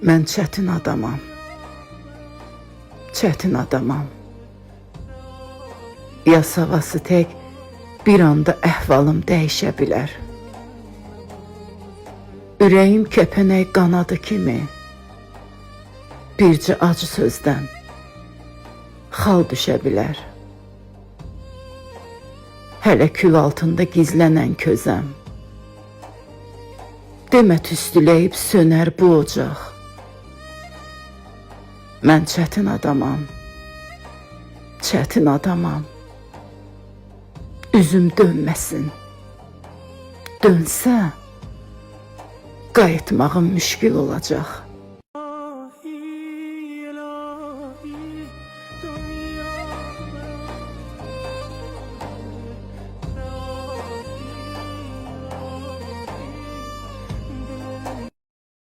Mən çətin adamam. Çətin adamam. Yas havası tək bir anda əhvalım dəyişə bilər. Ürəyim kəpənək qanadı kimi bircə acı sözdən xal düşə bilər. Hələ kül altında gizlənən közəm, demə tüstüləyib sönər bu ocaq. Mən çətin adamam, çətin adamam. Üzüm dönməsin, dönsə qayıtmağım müşkül olacaq.